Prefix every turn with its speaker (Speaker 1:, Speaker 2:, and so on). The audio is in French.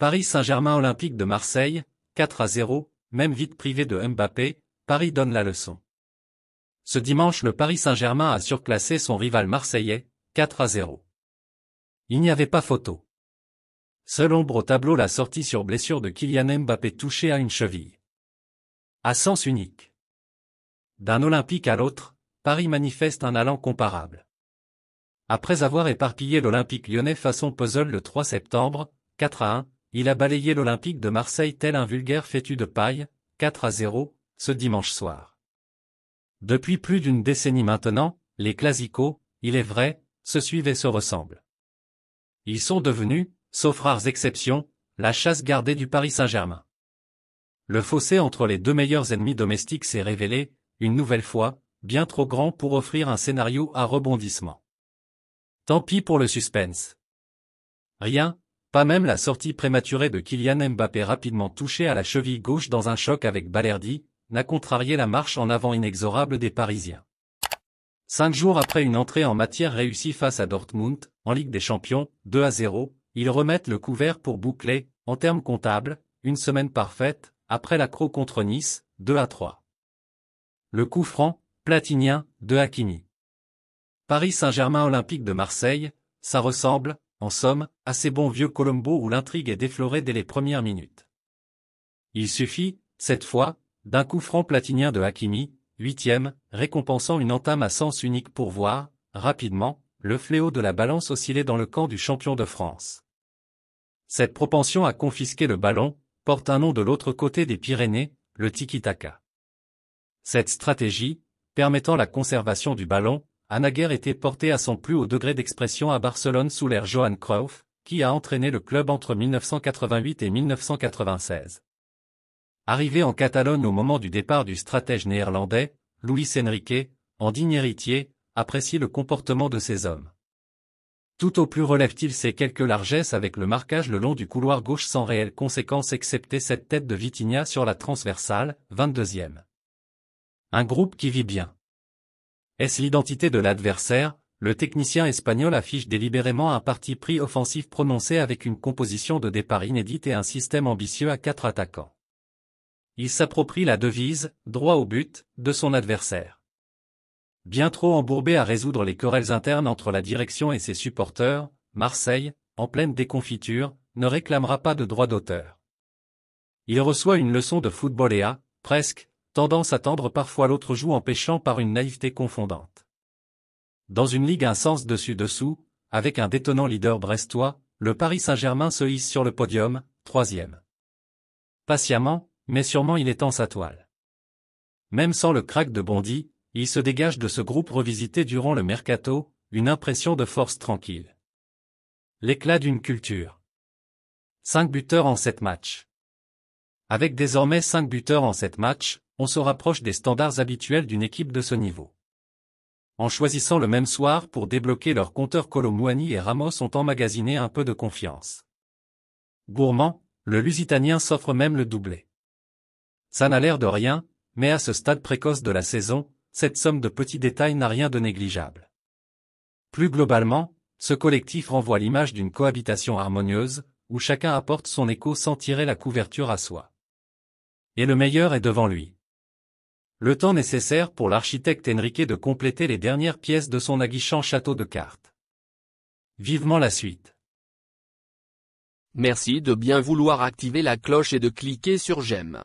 Speaker 1: Paris Saint-Germain Olympique de Marseille, 4-0, même vite privé de Mbappé, Paris donne la leçon. Ce dimanche le Paris Saint-Germain a surclassé son rival marseillais, 4-0. Il n'y avait pas photo. Seule ombre au tableau la sortie sur blessure de Kylian Mbappé touché à une cheville. À sens unique. D'un Olympique à l'autre, Paris manifeste un allant comparable. Après avoir éparpillé l'Olympique lyonnais façon puzzle le 3 septembre, 4-1, il a balayé l'Olympique de Marseille tel un vulgaire fétu de paille, 4-0, ce dimanche soir. Depuis plus d'une décennie maintenant, les Clásicos, il est vrai, se suivent et se ressemblent. Ils sont devenus, sauf rares exceptions, la chasse gardée du Paris Saint-Germain. Le fossé entre les deux meilleurs ennemis domestiques s'est révélé, une nouvelle fois, bien trop grand pour offrir un scénario à rebondissement. Tant pis pour le suspense. Rien, pas même la sortie prématurée de Kylian Mbappé rapidement touché à la cheville gauche dans un choc avec Balerdi, n'a contrarié la marche en avant inexorable des Parisiens. 5 jours après une entrée en matière réussie face à Dortmund, en Ligue des Champions, 2-0, ils remettent le couvert pour boucler, en termes comptables, une semaine parfaite, après l'accro contre Nice, 2-3. Le coup franc, platinien, de Hakimi. Paris Saint-Germain Olympique de Marseille, ça ressemble, en somme, à ces bons vieux Colombo où l'intrigue est déflorée dès les premières minutes. Il suffit, cette fois, d'un coup franc platinien de Hakimi, 8e, récompensant une entame à sens unique pour voir, rapidement, le fléau de la balance osciller dans le camp du champion de France. Cette propension à confisquer le ballon, porte un nom de l'autre côté des Pyrénées, le tiki-taka. Cette stratégie, permettant la conservation du ballon, a naguère été portée à son plus haut degré d'expression à Barcelone sous l'ère Johan Cruyff, qui a entraîné le club entre 1988 et 1996. Arrivé en Catalogne au moment du départ du stratège néerlandais, Luis Enrique, en digne héritier, apprécie le comportement de ses hommes. Tout au plus relève-t-il ses quelques largesses avec le marquage le long du couloir gauche sans réelle conséquence excepté cette tête de Vitinha sur la transversale, 22e. Un groupe qui vit bien. Est-ce l'identité de l'adversaire? Le technicien espagnol affiche délibérément un parti pris offensif prononcé avec une composition de départ inédite et un système ambitieux à 4 attaquants. Il s'approprie la devise, droit au but, de son adversaire. Bien trop embourbé à résoudre les querelles internes entre la direction et ses supporters, Marseille, en pleine déconfiture, ne réclamera pas de droit d'auteur. Il reçoit une leçon de football et a, presque, tendance à tendre parfois l'autre joue en péchant par une naïveté confondante. Dans une ligue un sens dessus-dessous, avec un détonnant leader brestois, le Paris Saint-Germain se hisse sur le podium, 3e. Patiemment, mais sûrement il étend sa toile. Même sans le crack de Bondy, il se dégage de ce groupe revisité durant le mercato, une impression de force tranquille. L'éclat d'une culture. 5 buteurs en 7 matchs. Avec désormais 5 buteurs en 7 matchs, on se rapproche des standards habituels d'une équipe de ce niveau. En choisissant le même soir pour débloquer leurs compteurs Kolo Muani et Ramos ont emmagasiné un peu de confiance. Gourmand, le Lusitanien s'offre même le doublé. Ça n'a l'air de rien, mais à ce stade précoce de la saison, cette somme de petits détails n'a rien de négligeable. Plus globalement, ce collectif renvoie l'image d'une cohabitation harmonieuse, où chacun apporte son écho sans tirer la couverture à soi. Et le meilleur est devant lui. Le temps nécessaire pour l'architecte Enrique de compléter les dernières pièces de son aguichant château de cartes. Vivement la suite.
Speaker 2: Merci de bien vouloir activer la cloche et de cliquer sur j'aime.